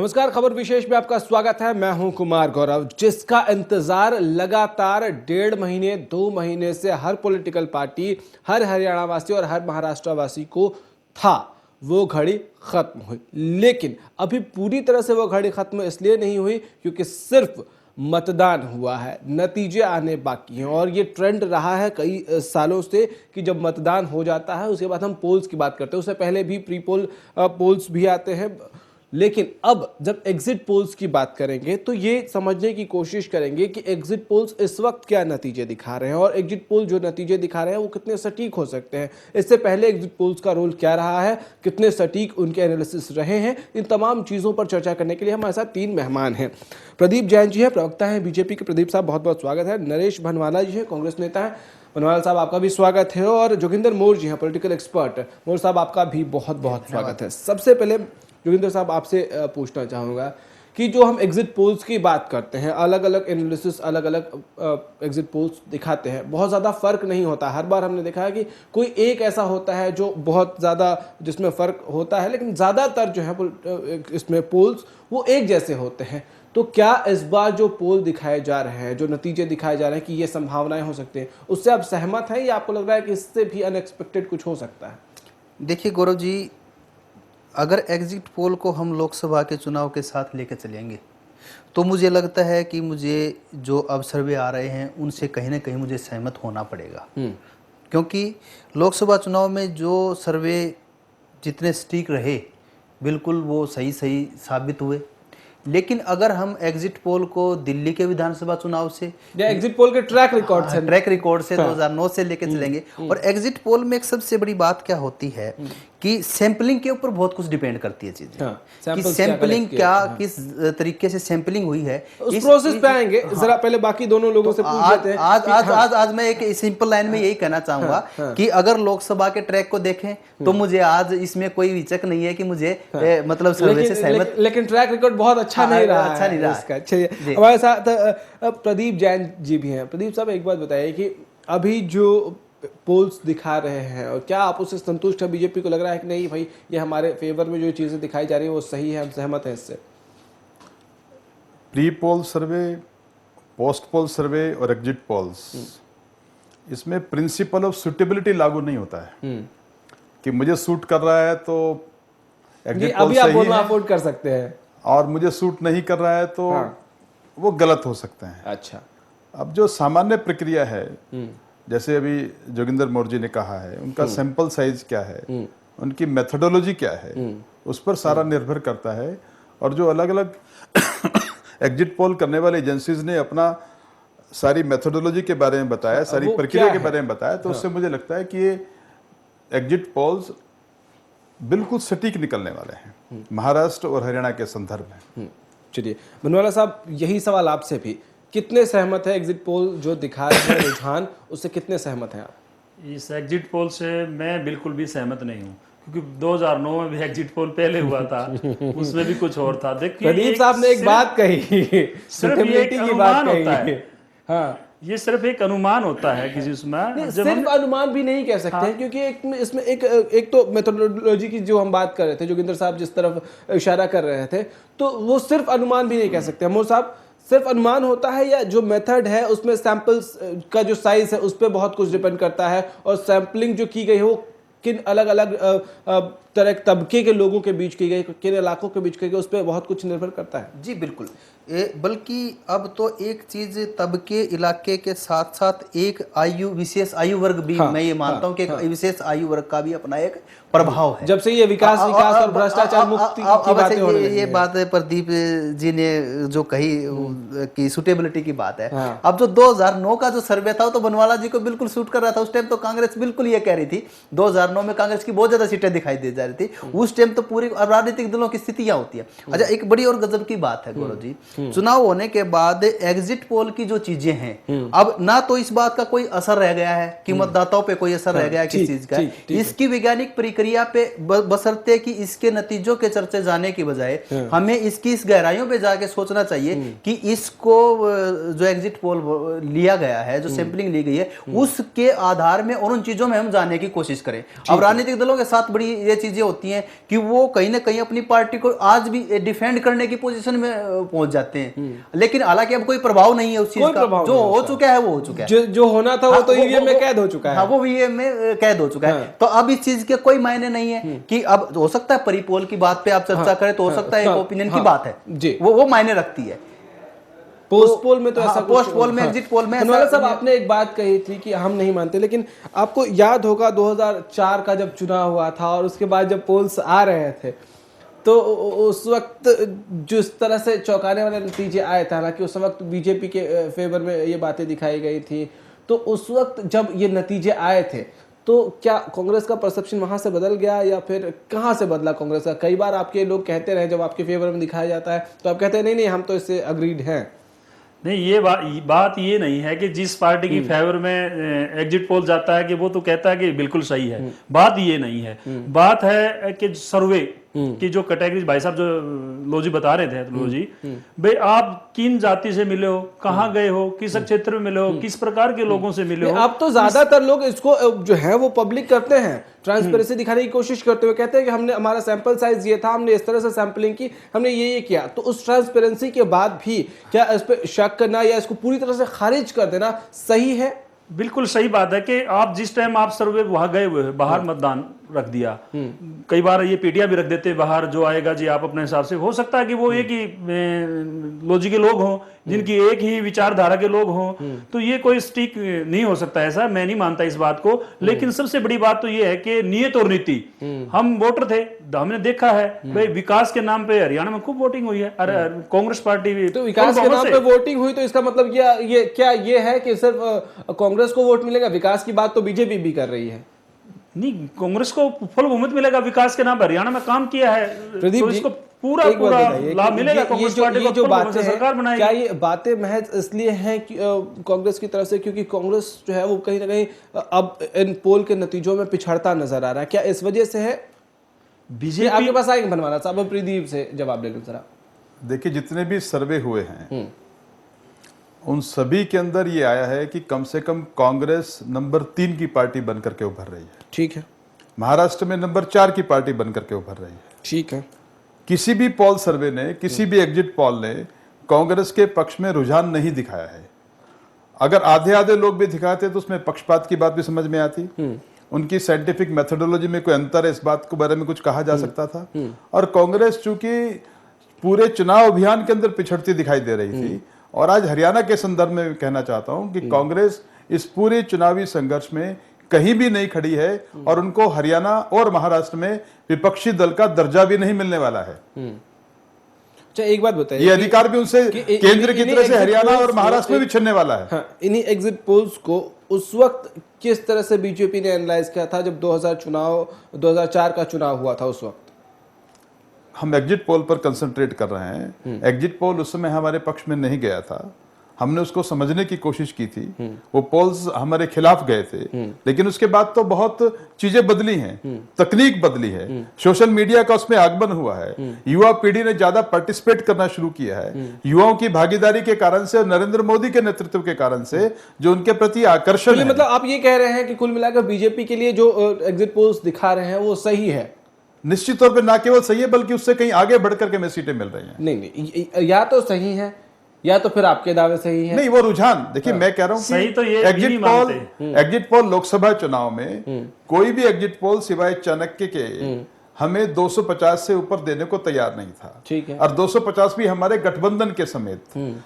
नमस्कार, खबर विशेष में आपका स्वागत है। मैं हूं कुमार गौरव। जिसका इंतजार लगातार 1.5 महीने 2 महीने से हर पॉलिटिकल पार्टी, हर हरियाणा वासी और हर महाराष्ट्र वासी को था, वो घड़ी खत्म हुई। लेकिन अभी पूरी तरह से वो घड़ी खत्म इसलिए नहीं हुई क्योंकि सिर्फ मतदान हुआ है, नतीजे आने बाकी हैं। और ये ट्रेंड रहा है कई सालों से कि जब मतदान हो जाता है उसके बाद हम पोल्स की बात करते हैं। उससे पहले भी प्री पोल पोल्स भी आते हैं। लेकिन अब जब एग्जिट पोल्स की बात करेंगे तो ये समझने की कोशिश करेंगे कि एग्जिट पोल्स इस वक्त क्या नतीजे दिखा रहे हैं और एग्जिट पोल जो नतीजे दिखा रहे हैं वो कितने सटीक हो सकते हैं। इससे पहले एग्जिट पोल्स का रोल क्या रहा है, कितने सटीक उनके एनालिसिस रहे हैं, इन तमाम चीज़ों पर चर्चा करने के लिए हमारे साथ 3 मेहमान हैं। प्रदीप जैन जी हैं, प्रवक्ता हैं बीजेपी के। प्रदीप साहब, बहुत बहुत स्वागत है। नरेश भनवाला जी हैं, कांग्रेस नेता हैं। भनवाला साहब, आपका भी स्वागत है। और जोगिंदर मोर जी हैं, पॉलिटिकल एक्सपर्ट। मोर साहब, आपका भी बहुत बहुत स्वागत है। सबसे पहले जोगिंदर साहब, आपसे पूछना चाहूँगा कि जो हम एग्जिट पोल्स की बात करते हैं, अलग अलग एनालिसिस, अलग अलग एग्जिट पोल्स दिखाते हैं, बहुत ज़्यादा फ़र्क नहीं होता। हर बार हमने देखा है कि कोई एक ऐसा होता है जो बहुत ज़्यादा जिसमें फ़र्क होता है, लेकिन ज़्यादातर जो है इसमें पोल्स वो एक जैसे होते हैं। तो क्या इस बार जो पोल दिखाए जा रहे हैं, जो नतीजे दिखाए जा रहे हैं कि ये संभावनाएं हो सकती हैं, उससे आप सहमत हैं या आपको लग रहा है कि इससे भी अनएक्सपेक्टेड कुछ हो सकता है? देखिए गौरव जी, अगर एग्जिट पोल को हम लोकसभा के चुनाव के साथ लेकर चलेंगे तो मुझे लगता है कि मुझे जो अब सर्वे आ रहे हैं उनसे कहीं ना कहीं मुझे सहमत होना पड़ेगा। क्योंकि लोकसभा चुनाव में जो सर्वे जितने सटीक रहे बिल्कुल वो सही साबित हुए। लेकिन अगर हम एग्जिट पोल को दिल्ली के विधानसभा चुनाव से या एग्जिट पोल के ट्रैक रिकॉर्ड से 2009 से लेकर चलेंगे, और एग्जिट पोल में एक सबसे बड़ी बात क्या होती है कि सैंपलिंग के ऊपर बहुत कुछ डिपेंड करती है चीजें। कि सैंपलिंग किस तरीके से सैंपलिंग हुई है, उस प्रोसेस पे आएंगे। जरा पहले बाकी दोनों लोगों से पूछ लेते हैं। आज मैं एक सिंपल लाइन में यही कहना चाहूंगा कि अगर लोकसभा के ट्रैक को देखें तो मुझे आज इसमें कोई विचक नहीं है कि मुझे मतलब सर्वे से सहमत। लेकिन ट्रैक रिकॉर्ड बहुत अच्छा नहीं रहा इसका। चलिए, हमारे साथ प्रदीप जैन जी भी हैं। प्रदीप साहब, एक बात बताइए कि अभी जो पोल्स दिखा रहे हैं, और क्या आप उससे संतुष्ट हैं? बीजेपी को लग रहा है कि नहीं भाई, ये हमारे फेवर में जो चीज़ें दिखाई जा रही है वो सही है, हम सहमत हैं इससे? प्री पोल सर्वे, पोस्ट पोल सर्वे और एग्जिट पोल्स, इसमें प्रिंसिपल ऑफ सूटेबिलिटी लागू नहीं होता है कि मुझे सूट कर रहा है तो एग्जिट पोल सही है, अफोर्ड कर सकते हैं, और मुझे सूट नहीं कर रहा है तो वो गलत हो सकते हैं। अच्छा, अब जो सामान्य प्रक्रिया है, जैसे अभी जोगिंदर मोर जी ने कहा है, उनका सैंपल साइज क्या है, उनकी मेथोडोलॉजी क्या है, उस पर सारा निर्भर करता है। और जो अलग अलग एग्जिट पोल करने वाली एजेंसीज ने अपना सारी मेथोडोलॉजी के बारे में बताया, सारी प्रक्रिया के बारे में बताया, तो उससे मुझे लगता है कि ये एग्जिट पोल्स बिल्कुल सटीक निकलने वाले हैं महाराष्ट्र और हरियाणा के संदर्भ में। चलिए भनवाला साहब, यही सवाल आपसे भी, कितने सहमत है एग्जिट पोल जो दिखा रहे हैं रुझान, उससे कितने सहमत हैं आप? इस एग्जिट पोल से मैं बिल्कुल भी सहमत नहीं हूँ, क्योंकि 2009 में भी एग्जिट पोल पहले हुआ था, उसमें भी कुछ और था। देखिए, प्रदीप साहब ने एक बात कही, सूटेबिलिटी की बात कही। हाँ, ये सिर्फ एक अनुमान होता है किसी उसमें, सिर्फ अनुमान भी नहीं कह सकते हैं, क्योंकि इसमें एक तो मेथोडोलॉजी की जो हम बात कर रहे थे, जोगिंदर साहब जिस तरफ इशारा कर रहे थे, तो वो सिर्फ अनुमान भी नहीं कह सकते। मोर साहब, सिर्फ अनुमान होता है या जो मेथड है उसमें सैंपल्स का जो साइज है उस पर बहुत कुछ डिपेंड करता है, और सैंपलिंग जो की गई है वो किन अलग अलग तरह तबके के लोगों के बीच की गई, किन इलाकों के बीच की गई, उस पर बहुत कुछ निर्भर करता है? जी बिल्कुल। बल्कि अब तो एक चीज तबके इलाके के साथ साथ एक विशेष आयु वर्ग भी, मैं ये मानता हूँ कि विशेष आयु वर्ग का भी अपना एक प्रभाव है। जब से ये विकास और भ्रष्टाचार मुक्ति की बातें हो रही हैं, ये बात प्रदीप जी ने जो कही कि सूटेबिलिटी की बात है। अब जो 2009 का जो सर्वे था वो तो बनवाला जी को बिल्कुल सूट कर रहा था। उस टाइम तो कांग्रेस बिल्कुल ये कह रही थी, 2009 में कांग्रेस की बहुत ज्यादा सीटें दिखाई दे जा रही थी। उस टाइम तो पूरी राजनीतिक दलों की स्थितियां होती है। अच्छा, एक बड़ी और गजब की बात है गौरव जी, चुनाव होने के बाद एग्जिट पोल की जो चीजें हैं, अब ना तो इस बात का कोई असर रह गया है कि मतदाताओं पे कोई असर रह गया है किस चीज का, इसकी वैज्ञानिक प्रक्रिया पे बशर्ते कि इसके नतीजों के चर्चे जाने की बजाय हमें इसकी इस गहराइयों पे जाके सोचना चाहिए कि इसको जो एग्जिट पोल लिया गया है, जो सैंपलिंग ली गई है, उसके आधार में और उन चीजों में हम जानने की कोशिश करें। अब राजनीतिक दलों के साथ बड़ी ये चीज चीजें होती हैं कि वो कहीं ना कहीं अपनी पार्टी को आज भी डिफेंड करने की पोजीशन में पहुंच जाते हैं, लेकिन हालांकि अब कोई प्रभाव नहीं है उस चीज कोई का। प्रभाव जो नहीं हो चुका है वो हो चुका है, जो होना था वो तो हाँ, ईवीएम में कैद हो चुका है। हाँ, वो ईवीएम में कैद हो चुका है। तो अब इस चीज के कोई मायने नहीं है कि अब हो सकता है परिपोल की बात पे आप चर्चा करें तो हो सकता है एक ओपिनियन की बात है जी, वो मायने रखती है। पोस्ट पोल में तो ऐसा पोस्ट पोल में, एग्जिट पोल में धनवाला साहब आपने एक बात कही थी कि हम नहीं मानते, लेकिन आपको याद होगा 2004 का जब चुनाव हुआ था और उसके बाद जब पोल्स आ रहे थे तो उस वक्त जिस तरह से चौंकाने वाले नतीजे आए थे, हालांकि उस वक्त बीजेपी के फेवर में ये बातें दिखाई गई थी, तो उस वक्त जब ये नतीजे आए थे तो क्या कांग्रेस का परसेप्शन वहां से बदल गया या फिर कहां से बदला कांग्रेस का? कई बार आपके लोग कहते रहे जब आपके फेवर में दिखाया जाता है तो आप कहते हैं नहीं नहीं हम तो इससे अग्रीड हैं। नहीं, ये बात ये नहीं है कि जिस पार्टी की फेवर में एग्जिट पोल जाता है कि वो तो कहता है कि बिल्कुल सही है। बात ये नहीं है। बात है कि सर्वे की जो कैटेगरी भाई साहब जो लोजी बता रहे थे, लोजी भाई आप किन जाति से मिले हो, कहाँ गए हो, किस क्षेत्र में मिले हो, किस प्रकार के लोगों से मिले हो। अब तो ज्यादातर लोग इसको जो है वो पब्लिक करते हैं, ट्रांसपेरेंसी दिखाने की कोशिश करते हुए कहते हैं कि हमने हमारा सैंपल साइज ये था, हमने इस तरह से सैंपलिंग की, हमने ये किया। तो उस ट्रांसपेरेंसी के बाद भी क्या इस पे शक करना या इसको पूरी तरह से खारिज कर देना सही है? बिल्कुल सही बात है कि आप जिस टाइम आप सर्वे वहां गए हुए हैं, बाहर मतदान रख दिया, कई बार ये पेटियां भी रख देते बाहर, जो आएगा जी आप अपने हिसाब से, हो सकता है कि वो एक ही लॉजिक के लोग हों, जिनकी एक ही विचारधारा के लोग हों, तो ये कोई स्टिक नहीं हो सकता ऐसा, मैं नहीं मानता इस बात को। लेकिन सबसे बड़ी बात तो ये है कि नियत और नीति, हम वोटर थे, हमने देखा है भाई विकास के नाम पे हरियाणा में खूब वोटिंग हुई है, अरे कांग्रेस पार्टी तो विकास के नाम पे वोटिंग हुई तो इसका मतलब ये है कि सिर्फ कांग्रेस को वोट मिलेगा? विकास की बात तो बीजेपी भी कर रही है। नहीं, कांग्रेस को फुल बहुमत मिलेगा विकास के नाम पर, हरियाणा में काम किया है तो इसको पूरा लाभ मिलेगा कांग्रेस पार्टी को, जो बातें सरकार बनाएगी। क्या ये बातें महज इसलिए हैं कि कांग्रेस की तरफ से क्योंकि कांग्रेस जो है वो कहीं ना कहीं अब इन पोल के नतीजों में पिछड़ता नजर आ रहा है, क्या इस वजह से है? बीजेपी आपके पास आएंगे बनवाना साहब, अब प्रदीप से जवाब ले लूं जरा। देखिए, जितने भी सर्वे हुए हैं उन सभी के अंदर ये आया है कि कम से कम कांग्रेस नंबर 3 की पार्टी बनकर के उभर रही है। ठीक है। महाराष्ट्र में नंबर 4 की पार्टी बनकर के उभर रही है। ठीक है। किसी भी पोल सर्वे ने, किसी भी एग्जिट पोल ने कांग्रेस के पक्ष में रुझान नहीं दिखाया है। अगर आधे आधे लोग भी दिखाते तो उसमें पक्षपात की बात भी समझ में आती, उनकी साइंटिफिक मेथोडोलॉजी में कोई अंतर है इस बात के बारे में कुछ कहा जा सकता था। और कांग्रेस चूंकि पूरे चुनाव अभियान के अंदर पिछड़ती दिखाई दे रही थी, और आज हरियाणा के संदर्भ में कहना चाहता हूं कि कांग्रेस इस पूरे चुनावी संघर्ष में कहीं भी नहीं खड़ी है और उनको हरियाणा और महाराष्ट्र में विपक्षी दल का दर्जा भी नहीं मिलने वाला है। अच्छा, एक बात बताइए, ये अधिकार भी उनसे केंद्र की तरफ से हरियाणा और महाराष्ट्र में भी छिनने वाला है। हाँ, इन्हीं एग्जिट पोल्स को उस वक्त किस तरह से बीजेपी ने एनालाइज किया था जब 2004 का चुनाव हुआ था? उस वक्त हम एग्जिट पोल पर कंसंट्रेट कर रहे हैं। एग्जिट पोल उस समय हमारे पक्ष में नहीं गया था, हमने उसको समझने की कोशिश की थी। वो पोल्स हमारे खिलाफ गए थे, लेकिन उसके बाद तो बहुत चीजें बदली हैं, तकनीक बदली है, सोशल मीडिया का उसमें आगमन हुआ है, युवा पीढ़ी ने ज्यादा पार्टिसिपेट करना शुरू किया है। युवाओं की भागीदारी के कारण से, नरेंद्र मोदी के नेतृत्व के कारण से जो उनके प्रति आकर्षण है। मतलब आप ये कह रहे हैं कि कुल मिलाकर बीजेपी के लिए जो एग्जिट पोल्स दिखा रहे हैं वो सही है? निश्चित तौर पे ना केवल सही है बल्कि उससे कहीं आगे बढ़कर के हमें सीटें मिल रही हैं। नहीं, या तो सही है या तो फिर आपके दावे सही है। नहीं, वो रुझान देखिए, मैं कह रहा हूं सही कि तो ये एग्जिट पोल लोकसभा चुनाव में कोई भी एग्जिट पोल सिवाय चाणक्य के हमें 250 से ऊपर देने को तैयार नहीं था। ठीक है। और 250 भी हमारे गठबंधन के समेत।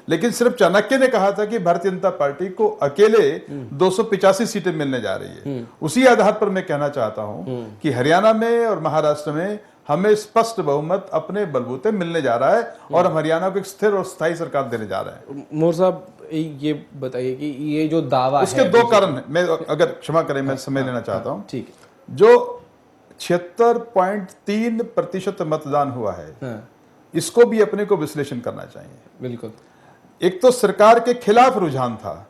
लेकिन सिर्फ चाणक्य ने कहा था कि भारतीय जनता पार्टी को अकेले 285 सीटें मिलने जा रही है। उसी आधार पर मैं कहना चाहता हूं कि हरियाणा में और महाराष्ट्र में हमें स्पष्ट बहुमत अपने बलबूते मिलने जा रहा है और हम हरियाणा को एक स्थिर और स्थायी सरकार देने जा रहे हैं। मोर साहब, ये बताइए कि ये जो दावा उसके है, 2 कारण है। मैं अगर क्षमा करें, मैं समय लेना चाहता हूं। ठीक है। जो 76.3% मतदान हुआ है, इसको भी अपने को विश्लेषण करना चाहिए। बिल्कुल। एक तो सरकार के खिलाफ रुझान था,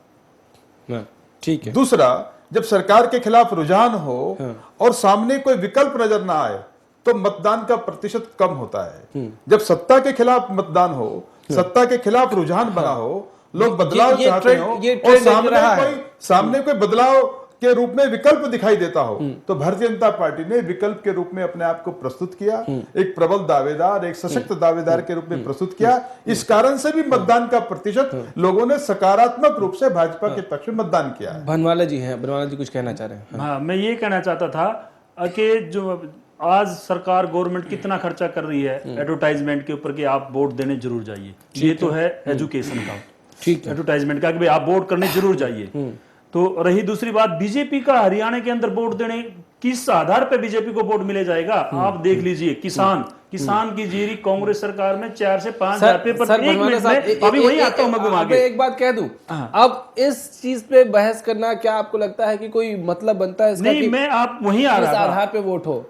ठीक है। दूसरा, जब सरकार के खिलाफ रुझान हो और सामने कोई विकल्प नजर ना आए तो मतदान का प्रतिशत कम होता है। जब सत्ता के खिलाफ मतदान हो, सत्ता के खिलाफ रुझान बना हो, लोग बदलाव चाहते हो और सामने कोई बदलाव के रूप में विकल्प दिखाई देता हो तो भारतीय जनता पार्टी ने विकल्प के रूप में अपने आप को प्रस्तुत किया, एक प्रबल दावेदार, एक सशक्त दावेदार के रूप में प्रस्तुत किया। इस कारण से भी मतदान का प्रतिशत लोगों ने सकारात्मक रूप से भाजपा के पक्ष में मतदान किया है। भनवाला जी हैं, भनवाला जी कुछ कहना चाह रहे हैं। हाँ, मैं ये कहना चाहता था कि जो आज सरकार गवर्नमेंट कितना खर्चा कर रही है एडवर्टाइजमेंट के ऊपर कि आप वोट देने जरूर जाइए, ये तो है एजुकेशन का, ठीक है, एडवर्टाइजमेंट का कि भाई आप वोट करने जरूर जाइए। तो रही दूसरी बात, बीजेपी का हरियाणा के अंदर वोट देने किस आधार पे बीजेपी को वोट मिले जाएगा? आप देख लीजिए, किसान की जीरी कांग्रेस सरकार में 4 से 5 हजार पे पर एक मिनट में अभी वही आता हूं मैं घुमा के। एक बात कह दूं, अब इस चीज पे बहस करना क्या आपको लगता है कि कोई मतलब बनता है इसका? नहीं, मैं आप वही आ रहा था, आधार पे वोट हो,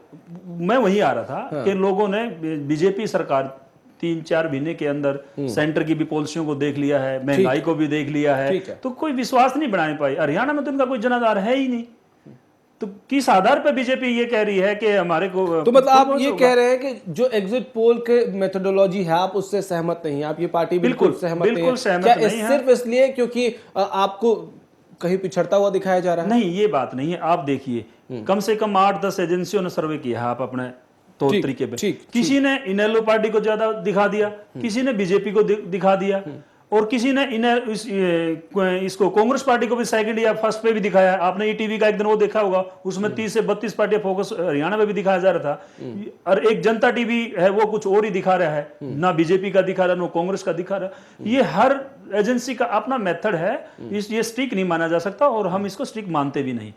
मैं वही आ रहा था कि लोगों ने बीजेपी सरकार 3-4 महीने के अंदर सेंटर की भी पॉलिसियों को देख लिया है, महंगाई को भी देख लिया है, तो कोई विश्वास नहीं बना पाई। हरियाणा में तो इनका कोई जनाधार है ही नहीं, तो किस आधार पर बीजेपी ये कह रही है कि हमारे को? तो मतलब आप ये कह रहे हैं कि जो एग्जिट पोल के मेथोडोलॉजी है आप उससे सहमत नहीं है, आप ये पार्टी बिल्कुल सहमत नहीं है? क्या सिर्फ इसलिए क्योंकि आपको कहीं पिछड़ता हुआ दिखाया जा रहा है? नहीं, ये बात नहीं है। आप देखिए, कम से कम 8-10 एजेंसियों ने सर्वे किया है, आप अपने तौर तरीके पे, किसी ने इनेलो पार्टी को ज्यादा दिखा दिया, किसी ने बीजेपी को दिखा दिया, और किसी ने इसको कांग्रेस पार्टी को भी सेकंड या फर्स्ट पे भी दिखाया। आपने ईटीवी का एक दिन वो देखा होगा, उसमें 30 से 32 पार्टियां फोकस हरियाणा में भी दिखाया जा रहा था। और एक जनता टीवी है वो कुछ और ही दिखा रहा है, ना बीजेपी का दिखा रहा, ना कांग्रेस का दिखा रहा। ये हर एजेंसी का अपना मेथड है, ये स्टिक नहीं माना जा सकता, और हम इसको स्टिक मानते भी नहीं,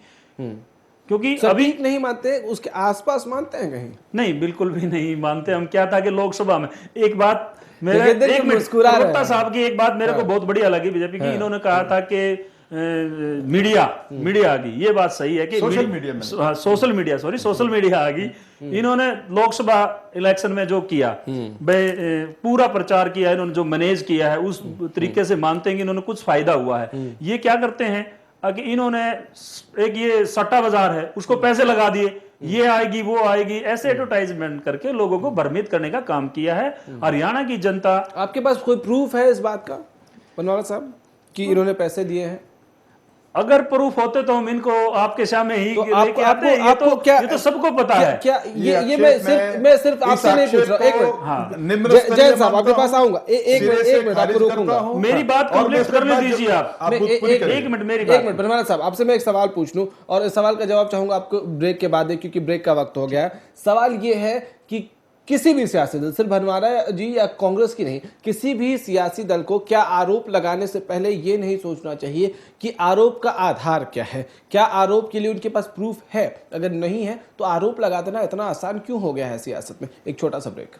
क्योंकि अभी नहीं मानते, उसके आसपास मानते हैं कहीं? नहीं, बिल्कुल भी नहीं मानते हम। क्या था कि लोकसभा में एक बात मेरे मुस्कुरा साहब की एक बात मेरे को बहुत बढ़िया लगी बीजेपी की, इन्होंने कहा था कि मीडिया आ गई। ये बात सही है कि सोशल मीडिया आ गई। इन्होंने लोकसभा इलेक्शन में जो किया, पूरा प्रचार किया, इन्होंने जो मैनेज किया है उस तरीके से मानते हैं कि इन्होंने कुछ फायदा हुआ है। ये क्या करते हैं कि इन्होंने एक ये सट्टा बाजार है उसको पैसे लगा दिए, ये आएगी वो आएगी, ऐसे एडवर्टाइजमेंट करके लोगों को भ्रमित करने का काम किया है हरियाणा की जनता। आपके पास कोई प्रूफ है इस बात का बनवाला साहब कि इन्होंने पैसे दिए हैं? अगर प्रूफ होते तो हम इनको आपके सामने ही तो लेके आते हैं। ये तो सबको पता है। क्या ये मैं सिर्फ आपसे नहीं पूछ रहा। एक मिनट जय साहब, आपके पास आऊंगा। एक मिनट आपको रोकूंगा, मेरी बात कंप्लीट करने दीजिए आप। एक मिनट बनवाला साहब, आपसे मैं एक सवाल पूछ लूं और इस सवाल का जवाब चाहूंगा आपको ब्रेक के बाद, क्योंकि ब्रेक का वक्त हो गया है। सवाल ये है कि किसी भी सियासी दल, सिर्फ भनवाला जी या कांग्रेस की नहीं, किसी भी सियासी दल को क्या आरोप लगाने से पहले ये नहीं सोचना चाहिए कि आरोप का आधार क्या है, क्या आरोप के लिए उनके पास प्रूफ है? अगर नहीं है तो आरोप लगा देना इतना आसान क्यों हो गया है सियासत में? एक छोटा सा ब्रेक।